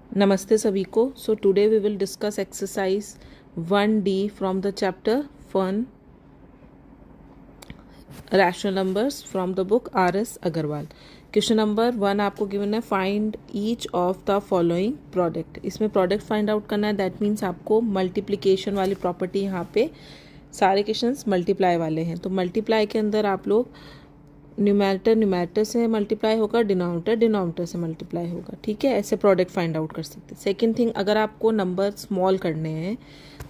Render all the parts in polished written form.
नमस्ते सभी को. So today we will discuss exercise 1D from the chapter fun rational numbers from the book RS Agarwal. Question number 1 आपको given है, find each of the following product. इसमें product find out करना है. That means आपको multiplication वाली property, यहाँ पे सारे क्वेश्चंस मल्टीप्लाई वाले हैं. तो मल्टीप्लाई के अंदर आप लोग न्यूमैरेटर से मल्टीप्लाई होगा, डिनोमिनेटर से मल्टीप्लाई होगा. ठीक है, ऐसे प्रोडक्ट फाइंड आउट कर सकते हैं. सेकंड थिंग, अगर आपको नंबर स्मॉल करने हैं,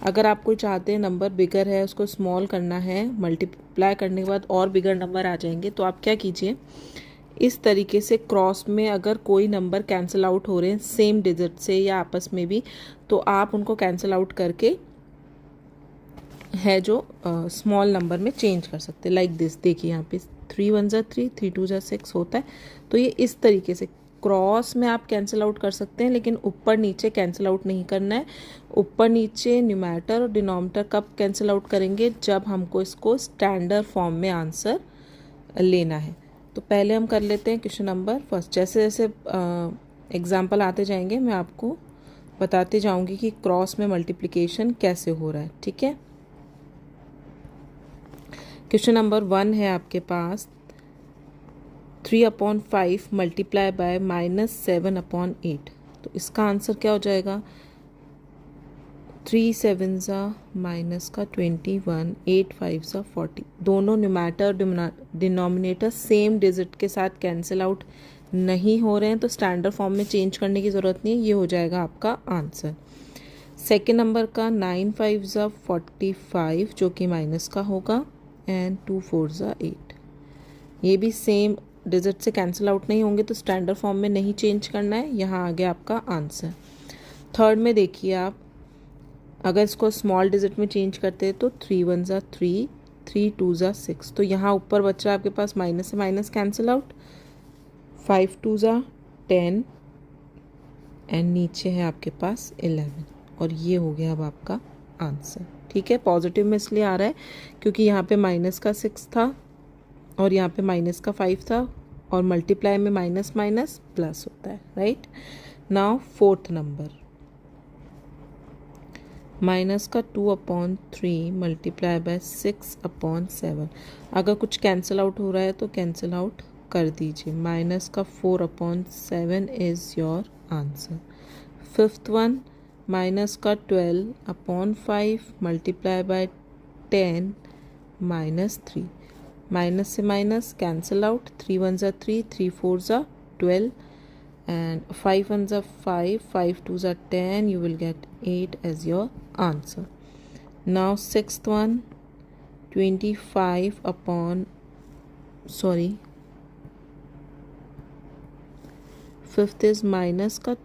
अगर आप कोई चाहते हैं नंबर बिगर है उसको स्मॉल करना है, मल्टीप्लाई करने के बाद और बिगर नंबर आ जाएंगे, तो आप क्या कीजिए, इस तरीके से क्रॉस में अगर कोई नंबर कैंसिल आउट हो रहे हैं सेम डिजिट से या आपस में भी, तो आप उनको कैंसिल आउट करके है जो स्मॉल नंबर में चेंज कर सकते हैं. लाइक दिस, देखिए यहाँ पे 3 1 ज़ा 3, 3 2 ज़ा 6 होता है. तो ये इस तरीके से क्रॉस में आप कैंसिल आउट कर सकते हैं, लेकिन ऊपर नीचे कैंसिल आउट नहीं करना है. ऊपर नीचे न्यूमैरेटर और डिनोमिनेटर कब कैंसिल आउट करेंगे, जब हमको इसको स्टैंडर्ड फॉर्म में आंसर लेना है. तो पहले हम कर लेते हैं क्वेश्चन नंबर फर्स्ट. जैसे जैसे एग्जाम्पल आते जाएंगे मैं आपको बताते जाऊंगी कि क्रॉस में मल्टीप्लिकेशन कैसे हो रहा है. ठीक है, क्वेश्चन नंबर 1 है आपके पास, 3/5 मल्टीप्लाई बाय -7/8. तो इसका आंसर क्या हो जाएगा, 3 7 ज़ा माइनस का 21, 8 5 ज़ा 40. दोनों न्यूमैरेटर डिनोमिनेटर सेम डिजिट के साथ कैंसिल आउट नहीं हो रहे हैं, तो स्टैंडर्ड फॉर्म में चेंज करने की ज़रूरत नहीं है. ये हो जाएगा आपका आंसर. सेकेंड नंबर का 9 5 ज़ा 45 जो कि माइनस का होगा, एंड 2 4 ज़ा 8. ये भी सेम डिजिट से कैंसिल आउट नहीं होंगे, तो स्टैंडर्ड फॉर्म में नहीं चेंज करना है. यहाँ आ गया आपका आंसर. थर्ड में देखिए आप, अगर इसको स्मॉल डिजिट में चेंज करते हैं तो 3 1 ज़ा 3, 3 2 ज़ा 6. तो यहाँ ऊपर बच रहा है आपके पास माइनस से माइनस कैंसिल आउट, 5 2 ज़ा 10, एंड नीचे है आपके पास 11. और ये हो गया अब आपका आंसर. ठीक है, पॉजिटिव में इसलिए आ रहा है क्योंकि यहाँ पे माइनस का 6 था और यहाँ पे माइनस का 5 था, और मल्टीप्लाई में माइनस माइनस प्लस होता है. Right. Now fourth number, minus का 2/3 मल्टीप्लाई बाय 6/7. अगर कुछ कैंसिल आउट हो रहा है तो कैंसिल आउट कर दीजिए. माइनस का 4/7 is your answer. Fifth one, minus का 12/5 मल्टीप्लाई बाय 10 -3. माइनस से माइनस कैंसिल आउट, 3 1 ज़ा 3, 3 4 ज़ा 12, and 5 1 ज़ा 5, 5 2 ज़ा 10. You will get 8 as your answer. Now sixth one, 25 upon, sorry, fifth is minus का,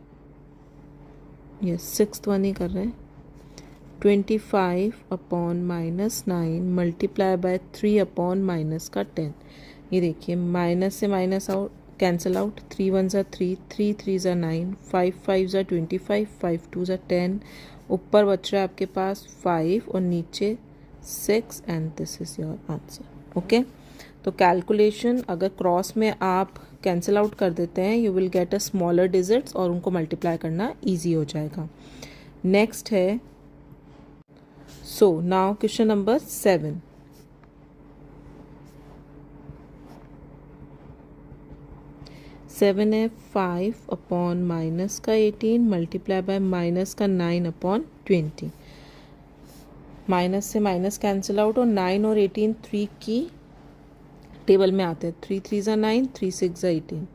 यस सिक्स्थ वन ही कर रहे हैं, 25/-9 मल्टीप्लाई बाय 3 माइनस का 10. ये देखिए माइनस से माइनस आउट कैंसिल आउट, 3 1 ज़ा 3, 3 3 ज़ा 9, 5 5 ज़ा 25, 5 2 ज़ा 10. ऊपर बच रहा है आपके पास 5 और नीचे 6, and this is your answer. Okay, तो कैलकुलेशन अगर क्रॉस में आप कैंसिल आउट कर देते हैं, you will get a smaller digits और उनको मल्टीप्लाई करना ईजी हो जाएगा. नेक्स्ट है, so now question number 7. Seven है 5/- का 18 मल्टीप्लाई बाय माइनस का 9/20. माइनस से माइनस कैंसिल आउट, और 9 और 18 3 की टेबल में आते हैं. 3 3 ज़ा 9, 3 6 ज़ा 18,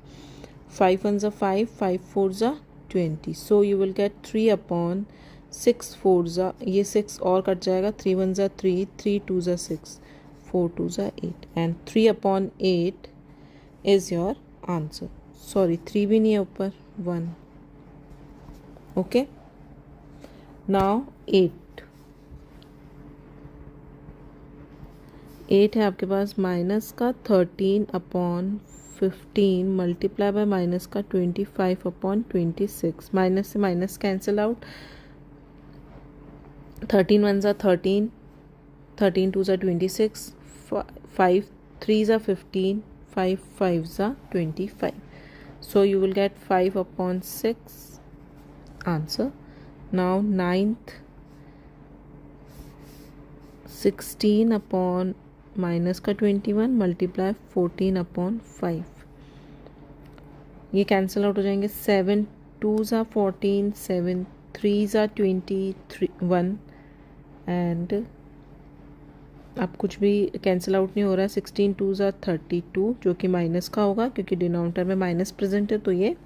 5 1 ज़ा 5, 5 4 ज़ा 20. सो यू विल गेट 3/6 4 ज़ा, ये 6 और कट जाएगा, 3 1 ज़ा 3, 3 2 ज़ा 6, 4 2 ज़ा 8, and 3/8 is your answer. Sorry 3 भी नहीं है ऊपर, 1. ओके, नाउ 8 है आपके पास, माइनस का 13/15 मल्टीप्लाई बाय माइनस का 25/26. माइनस से माइनस कैंसिल आउट, 13 1 ज़ा 13, 13 2 ज़ा 26, 5 3 ज़ा 15, 5 5 ज़ा 25. So you will get 5/6 answer. Now ninth, 16 upon minus का 21 मल्टीप्लाई 14 अपॉन 5, ये कैंसिल आउट हो जाएंगे. 7 2s are 14, 7 3s are 21 and अब कुछ भी कैंसिल आउट नहीं हो रहा है. 16 2s are 32 जो कि माइनस का होगा क्योंकि डिनोमिनेटर में माइनस प्रेजेंट है, तो ये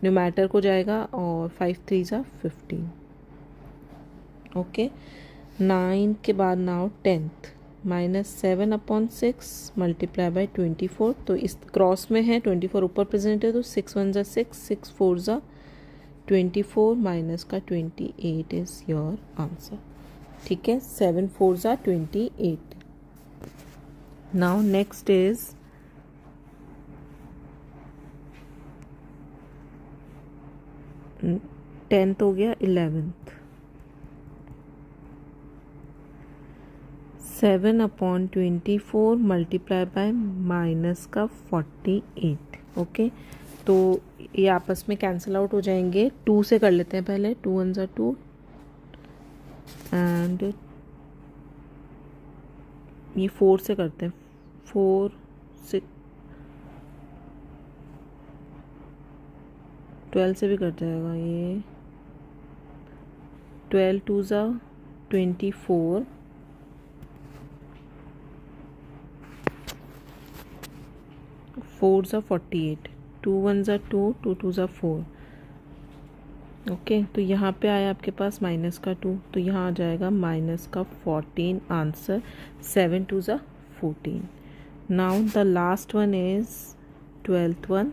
न्यूमैटर को जाएगा. और 5 3s are 15. ओके. 9 के बाद now 10th, minus 7 upon 6 multiply by 24. तो इस क्रॉस में है, 24 ऊपर प्रेजेंट है, तो 6 1 6 6 4 24 माइनस का 28 इज योर आंसर. ठीक है. 7 4 28. नाउ नेक्स्ट इज 10th हो गया. 11th, 7 upon 24 multiply by minus का 48. ओके. तो ये आपस में कैंसिल आउट हो जाएंगे. 2 से कर लेते हैं पहले. 2 1 2 एंड ये 4 से करते हैं. 4 6 12 से भी कट जाएगा. ये 12 2 24 4 48. 2 1 2 2 2 4. ओके. तो यहाँ पे आया आपके पास माइनस का 2, तो यहाँ आ जाएगा माइनस का 14 answer. 7 2 14. Now the last one is 12th one,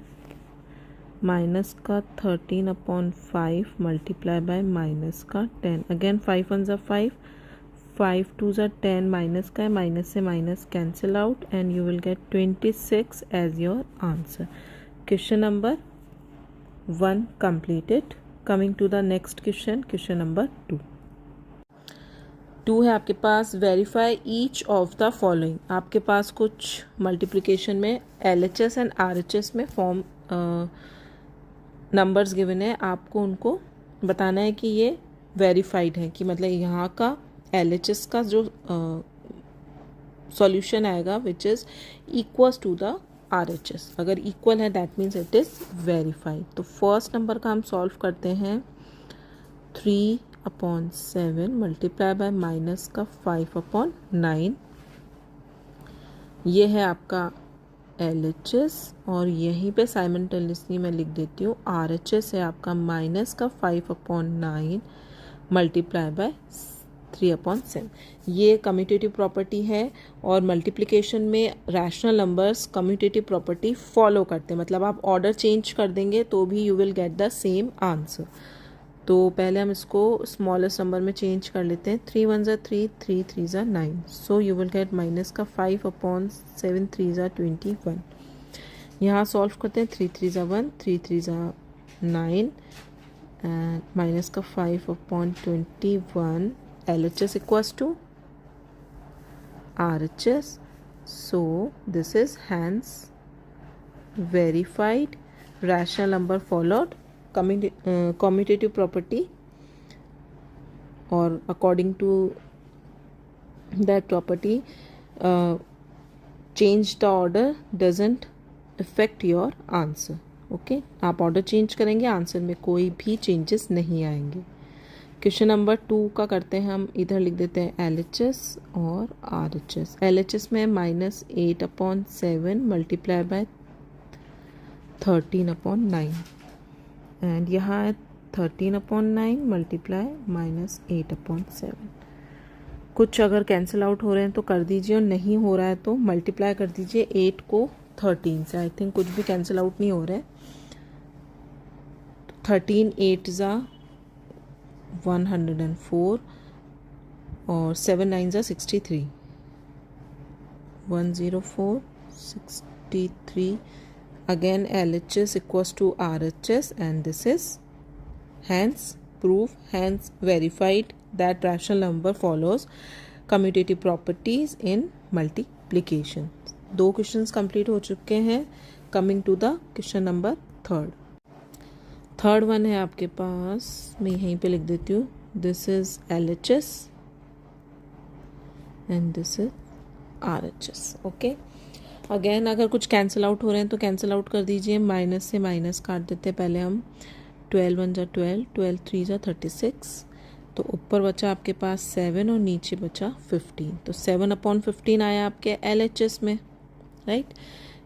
minus का 13 अपॉन 5 मल्टीप्लाई बाय माइनस का 10. अगेन 5 1 5, 5 2 10, माइनस का है, माइनस से minus cancel out and you will get 26 as your answer. Question number 1 completed. Coming to the next question, question number 2 है आपके पास. Verify each of the following. आपके पास कुछ मल्टीप्लिकेशन में LHS एंड RHS में फॉर्म नंबर्स गिवन है. आपको उनको बताना है कि ये वेरीफाइड है, कि मतलब यहाँ का LHS का जो सॉल्यूशन आएगा which is equals to the RHS. अगर इक्वल है that means it is verified. तो फर्स्ट नंबर का हम सॉल्व करते हैं. 3 अपॉन 7 मल्टीप्लाई बाय माइनस का 5 अपॉन 9. ये है आपका LHS और यहीं पे साइमल्टेनियसली मैं लिख देती हूँ RHS है आपका माइनस का 5 अपॉन 9 मल्टीप्लाई बाय 3 अपॉन 7. ये कम्यूटेटिव प्रॉपर्टी है और मल्टीप्लिकेशन में rational numbers commutative property follow करते हैं. मतलब आप ऑर्डर चेंज कर देंगे तो भी you will get the same answer. तो पहले हम इसको स्मॉलेस्ट नंबर में चेंज कर लेते हैं. 3 1 3, 3 3 9. So you will get minus का 5 अपॉन 7 3 21. यहाँ सॉल्व करते हैं. 3 3 1, 3 3 9 एंड माइनस का 5 upon 21. LHS equals to RHS. So this is hence verified. Rational number followed commutative property, or according to that property change the order doesn't affect your answer. Okay, आप order change करेंगे answer में कोई भी changes नहीं आएंगे. Question number 2 का करते हैं हम. इधर लिख देते हैं LHS और RHS. LHS में minus 8 upon 7 multiply by 13 upon 9 and यहाँ है 13 अपॉन 9 मल्टीप्लाई माइनस 8 अपॉन 7. कुछ अगर कैंसिल आउट हो रहे हैं तो कर दीजिए और नहीं हो रहा है तो मल्टीप्लाई कर दीजिए 8 को 13 से. आई थिंक कुछ भी कैंसिल आउट नहीं हो रहा है. 13 8 104 और 7 9 63. 104 63. Again LHS equals to RHS and this is hence proof, hence verified that rational number follows commutative properties in multiplication. 2 questions complete हो चुके हैं. Coming to the question number 3. Third one है आपके पास, मैं यहीं पे लिख देती हूँ, this is LHS and this is RHS। Okay, again अगर कुछ कैंसिल आउट हो रहे हैं तो कैंसिल आउट कर दीजिए, माइनस से माइनस काट देते हैं पहले हम। 12 1 जा 12, 12 3 जा 36, तो ऊपर बचा आपके पास 7 और नीचे बचा 15, तो 7/15 आया आपके LHS में, राइट।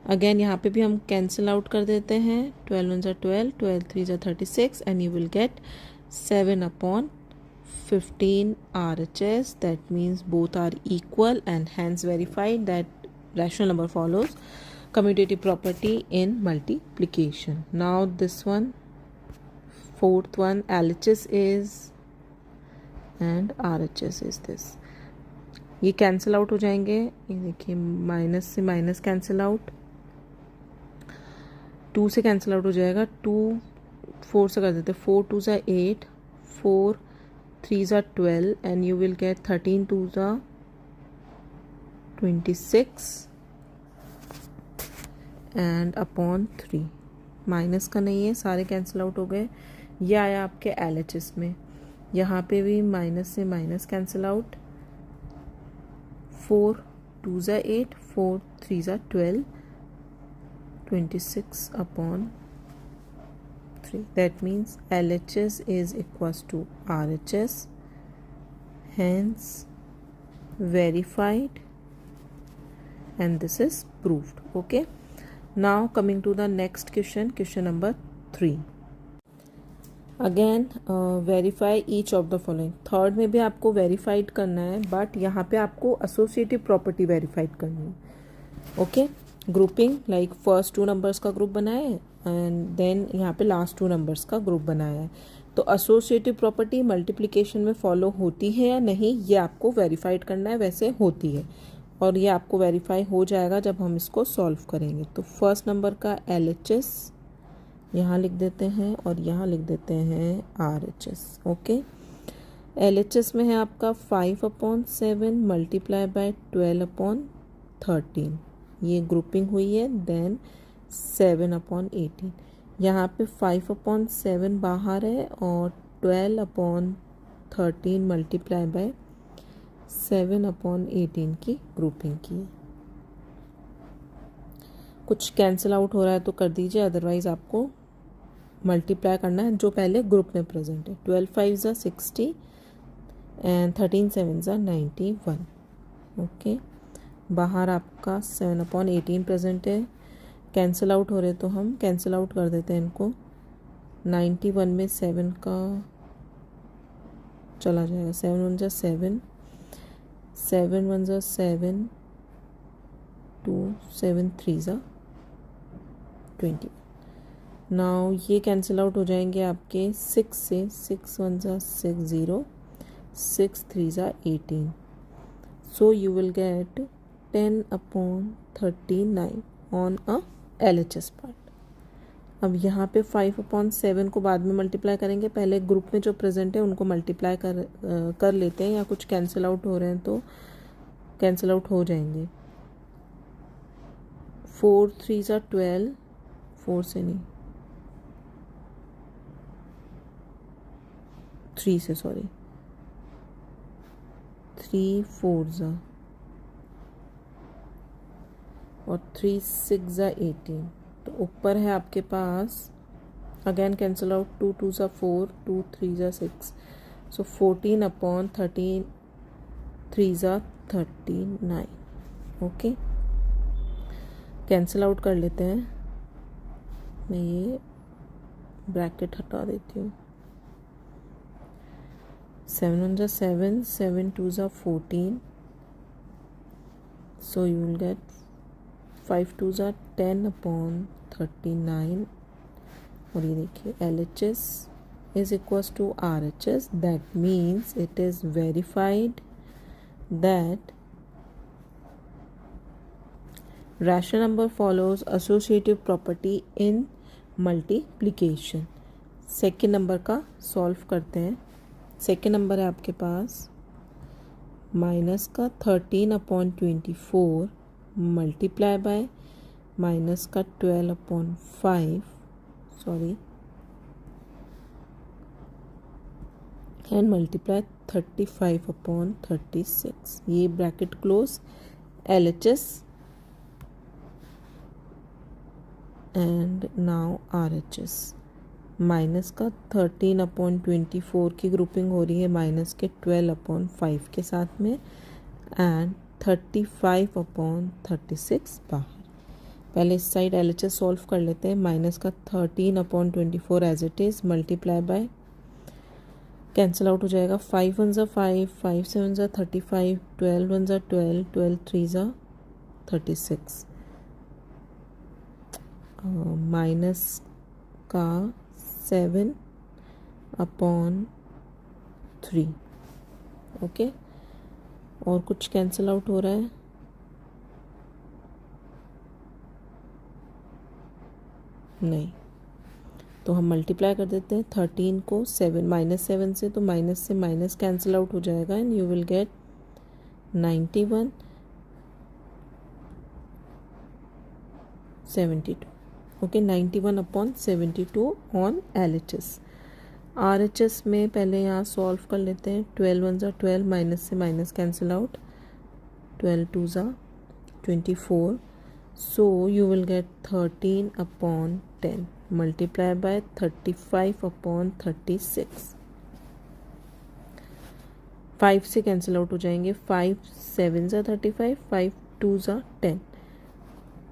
अगेन यहाँ पे भी हम कैंसिल आउट कर देते हैं, 12 1 जा 12, 12 3 जा 36 and you will gate 7/15 RHS. That means both are equal and hence verified that rational number follows commutative property in multiplication. Now this one, fourth one, LHS is and RHS is this. ये cancel out हो जाएंगे, ये देखिए minus से minus cancel out, 2 से cancel out हो जाएगा, 2 4 से कर देते, 4 2 जा 8, 4 3 जा 12 एंड यू विल गेट 13 2 जा 26 एंड अपॉन 3। माइनस का नहीं है, सारे कैंसिल आउट हो गए। ये आया आपके LHS में। यहाँ पे भी माइनस से माइनस कैंसिल आउट, 4 2 जा 8, 4 3 जा 12, 26 upon 3. That means LHS is equals to RHS, hence verified, and this is proved. Okay, now coming to the next question, question number 3. Again verify each of the following. Third में भी आपको verified करना है, but यहाँ पे आपको associative property verified करनी है। Okay, grouping like first 2 numbers का ग्रुप बनाया है एंड देन यहाँ पे लास्ट 2 नंबर्स का ग्रुप बनाया है, तो एसोसिएटिव प्रॉपर्टी मल्टीप्लिकेशन में फॉलो होती है या नहीं, ये आपको वेरीफाइड करना है। वैसे होती है और ये आपको वेरीफाई हो जाएगा जब हम इसको सॉल्व करेंगे। तो फर्स्ट नंबर का LHS यहाँ लिख देते हैं और यहाँ लिख देते हैं RHS। ओके, LHS में है आपका 5/7 मल्टीप्लाई बाय 12/13, ये ग्रुपिंग हुई है। देन 7/18, यहाँ पे 5/7 बाहर है और 12/13 मल्टीप्लाई बाय 7/18 की ग्रुपिंग की है। कुछ कैंसिल आउट हो रहा है तो कर दीजिए, अदरवाइज आपको मल्टीप्लाई करना है जो पहले ग्रुप में प्रेजेंट है। 12 5 जा 60 एंड 13 7 जा 91। ओके, बाहर आपका 7/18 प्रेजेंट है। कैंसिल आउट हो रहे तो हम कैंसिल आउट कर देते हैं इनको। 91 में 7 का चला जाएगा, 7 1 जा 7, 7 1 जा 7, 2 7 3 जा 20। नाउ ये कैंसिल आउट हो जाएंगे आपके 6 से, 6 1 जा 6 0, 6 3 जा 18, so you will gate 10/39 on a LHS part. अब यहाँ पे 5/7 को बाद में मल्टीप्लाई करेंगे, पहले ग्रुप में जो प्रेजेंट है उनको मल्टीप्लाई कर लेते हैं, या कुछ कैंसिल आउट हो रहे हैं तो कैंसिल आउट हो जाएंगे। 4 3 जा 12, 4 से नहीं 3 से, सॉरी 3 4 जा और 3 6 जा 18, तो ऊपर है आपके पास अगेन कैंसिल आउट, 2 2 जा 4, 2 3 जा 6, सो 14/13, 3 जा 39। ओके, कैंसिल आउट कर लेते हैं, मैं ये ब्रैकेट हटा देती हूँ। 7 1 जा 7, 7 2 जा 14, सो यू विल गेट 5 2 जा 10/39। और ये देखिए LHS is equals to RHS, that means it is verified that rational number follows associative property in multiplication। Second number का सॉल्व करते हैं। सेकेंड नंबर है आपके पास माइनस का 13/24 मल्टीप्लाई बाय माइनस का 12/5, सॉरी एंड मल्टीप्लाई 35 अपॉन 36, ये bracket close, LHS and now RHS। Minus का 13 upon 24 की ग्रुपिंग हो रही है माइनस के 12 अपॉन 5 के साथ में, एंड 35 अपॉन 36 बाहर। पहले इस साइड LHS सॉल्व कर लेते हैं। माइनस का 13 upon 24 as it is, multiply by, cancel out हो जाएगा, 5 1 ज़ा 5, 5 7 ज़ा 35, 12 1 ज़ा 12, 12 3 ज़ा 36, माइनस का 7 अपॉन 3। ओके, और कुछ कैंसिल आउट हो रहा है? नहीं, तो हम मल्टीप्लाई कर देते हैं 13 को 7 -7 से, तो माइनस से माइनस कैंसिल आउट हो जाएगा and you will gate 91 72। Okay, 91 upon 72 on LHS। RHS में पहले यहाँ सॉल्व कर लेते हैं। 12 1 ज़ा 12, माइनस से माइनस कैंसिल आउट, 12 2 ज़ा 24, so you will gate 13 upon 10 multiply by 35 upon 36। 5 से कैंसिल आउट हो जाएंगे, 5 7 ज़ा 35, 5 2 ज़ा 10,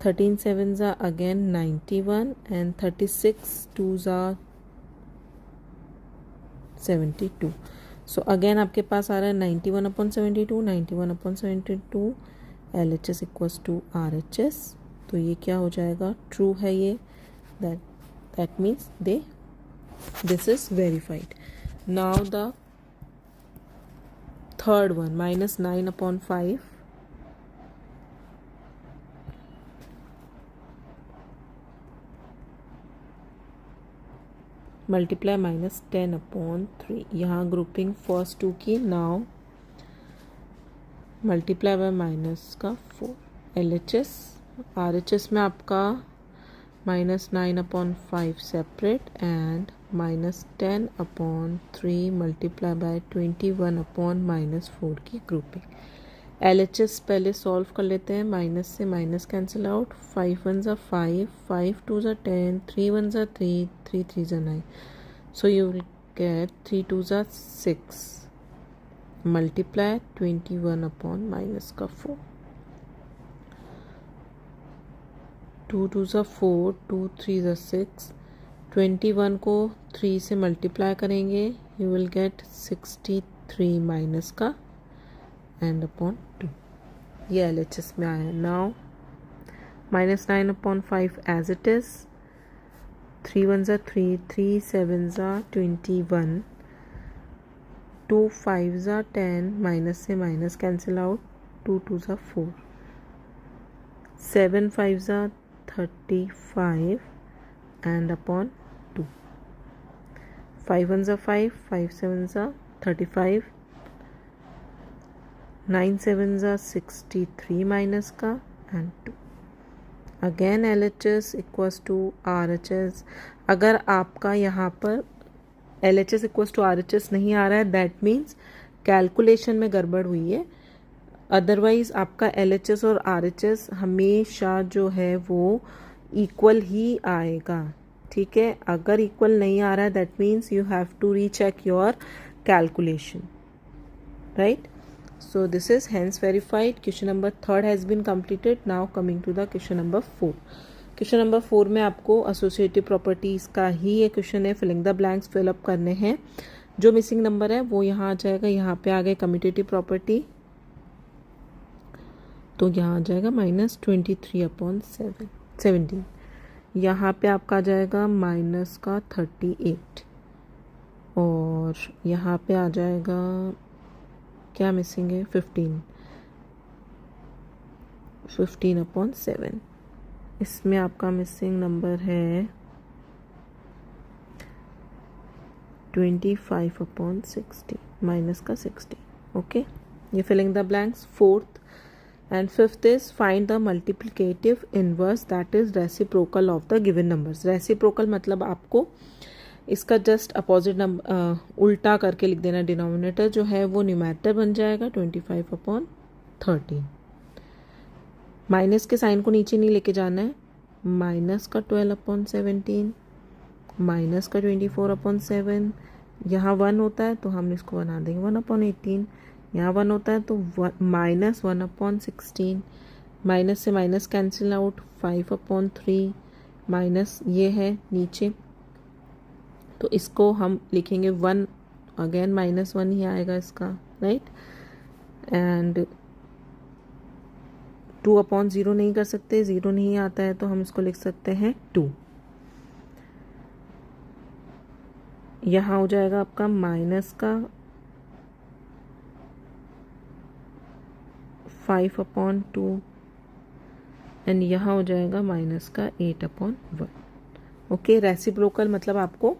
13 7 ज़ा अगेन 91 एंड 36 2 ज़ा 72। सो अगेन आपके पास आ रहा है 91 upon 72, 91 upon 72, LHS equals to RHS। तो ये क्या हो जाएगा? ट्रू है ये, that means this is verified. Now the third one, minus 9 upon 5, multiply minus 10 upon 3, यहाँ ग्रुपिंग फर्स्ट टू की। नाउ मल्टीप्लाई बाय माइनस का 4, LHS RHS में आपका minus 9 upon 5 separate and minus 10 upon 3 multiply by 21 upon minus 4 की grouping. LHS पहले solve कर लेते हैं। माइनस से माइनस कैंसिल आउट, 5 1 ज़ा 5, 5 2 ज़ा 10, 3 1 ज़ा 3, 3 3 ज़ा 9, सो यू विल गेट 3 2 ज़ा 6 मल्टीप्लाई 21 अपॉन माइनस का 4, 2 2 ज़ा 4, 2 3 ज़ा 6, 21 को 3 से मल्टीप्लाई करेंगे, यू विल गेट 63 माइनस का एंड अपॉन 2। ये LHS में आया। Now minus 9 upon 5 as it is, 3 1 ज़ा 3, 3 7 ज़ा 21, 2 5 ज़ा 10, माइनस से माइनस कैंसिल आउट, 2 2 ज़ा 4, 7 5 ज़ा 35 एंड अपॉन 2, 5 1 ज़ा 5, 5 7 ज़ा 35, 9 7 ज़ा 63 माइनस का and 2। Again LHS equals to RHS। अगर आपका यहाँ पर LHS इक्वल्स टू RHS नहीं आ रहा है, दैट मीन्स कैलकुलेशन में गड़बड़ हुई है। अदरवाइज आपका LHS और RHS हमेशा जो है वो इक्वल ही आएगा। ठीक है, अगर इक्वल नहीं आ रहा है that means you have to recheck your calculation, right? So this is hence verified. Question number 3 has been completed. Now coming to the question number 4. Question number 4 में आपको associative properties का ही ये क्वेश्चन है। Filling the blanks fill up करने हैं। जो missing number है वो यहाँ आ जाएगा। यहाँ पे आ गए कम्यूटेटिव प्रॉपर्टी, तो यहाँ आ जाएगा -23 अपॉन 17। यहाँ पे आपका आ जाएगा माइनस का 38 और यहाँ पे आ जाएगा क्या मिसिंग है? 15 अपॉन 7। इसमें आपका मिसिंग नंबर है 25 अपॉन 60, माइनस का 60। ओके, ये filling the blanks. Fourth and fifth is find the multiplicative inverse that is reciprocal of the given numbers. Reciprocal मतलब आपको इसका जस्ट अपोजिट नंबर उल्टा करके लिख देना, डिनोमिनेटर जो है वो न्यूमैरेटर बन जाएगा 25/13। माइनस के साइन को नीचे नहीं लेके जाना है, माइनस का 12/17 माइनस का 24/7, यहाँ 1 होता है तो हम इसको बना देंगे 1/18, यहाँ 1 होता है तो माइनस 1/16, माइनस से माइनस कैंसिल आउट 5/3 माइनस ये है नीचे, तो इसको हम लिखेंगे 1, अगेन -1 ही आएगा इसका, राइट। एंड 2/0 नहीं कर सकते, 0 नहीं आता है तो हम इसको लिख सकते हैं 2। यहाँ हो जाएगा आपका माइनस का 5/2 एंड यहाँ हो जाएगा माइनस का 8/1। ओके, रेसिप्रोकल मतलब आपको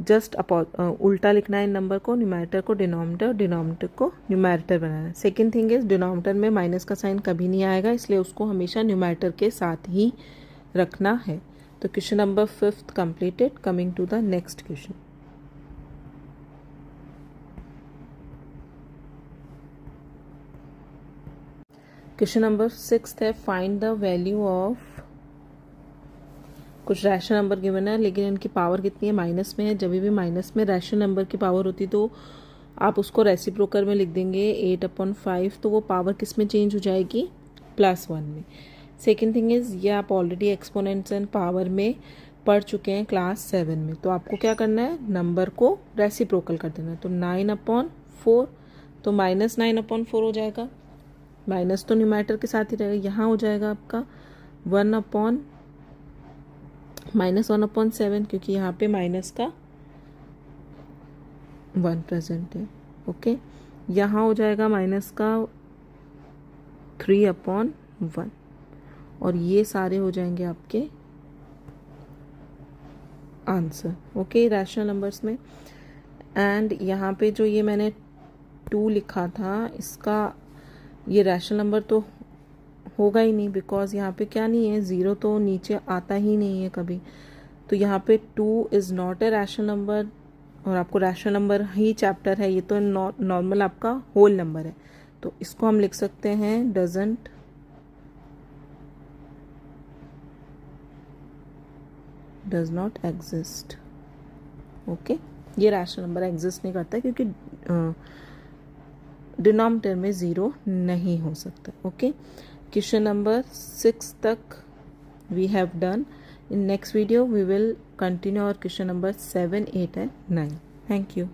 जस्ट उल्टा लिखना है इन नंबर को, न्यूमैरेटर को डिनोमिनेटर और डिनोमिनेटर को न्यूमैरेटर बनाना है। सेकेंड थिंग इज डिनोमिनेटर में माइनस का साइन कभी नहीं आएगा, इसलिए उसको हमेशा न्यूमैरेटर के साथ ही रखना है। तो question number 5 completed. Coming to the next question. Question number 6 है, फाइंड द वैल्यू ऑफ, कुछ रैशनल नंबर गिवन है लेकिन इनकी पावर कितनी है, माइनस में है। जब भी माइनस में रैशनल नंबर की पावर होती तो आप उसको रेसिप्रोकल में लिख देंगे 8/5, तो वो पावर किस में चेंज हो जाएगी, +1 में। सेकेंड थिंग इज ये आप ऑलरेडी एक्सपोनेंट्स एंड पावर में पढ़ चुके हैं क्लास 7 में, तो आपको क्या करना है, नंबर को रेसिप्रोकल कर देना है। तो 9/4 तो -9/4 हो जाएगा, माइनस तो न्यूमैरेटर के साथ ही रहेगा। यहाँ हो जाएगा आपका -1/7 क्योंकि यहाँ पे माइनस का 1 प्रेजेंट है। ओके, यहाँ हो जाएगा माइनस का 3/1 और ये सारे हो जाएंगे आपके आंसर। ओके, रैशनल नंबर्स में। एंड यहाँ पे जो ये मैंने 2 लिखा था, इसका ये रैशनल नंबर तो होगा ही नहीं, बिकॉज यहाँ पे क्या नहीं है, 0 तो नीचे आता ही नहीं है कभी, तो यहाँ पे 2 is not a rational number. और आपको रैशनल नंबर ही चैप्टर है, ये तो नॉर्मल आपका होल नंबर है, तो इसको हम लिख सकते हैं डज नॉट एग्जिस्ट। ओके, ये रैशनल नंबर एग्जिस्ट नहीं करता क्योंकि डिनोमिनेटर में 0 नहीं हो सकता। ओके, क्वेश्चन नंबर 6 तक we have done. In next video we will continue our question number 7, 8 and 9. Thank you.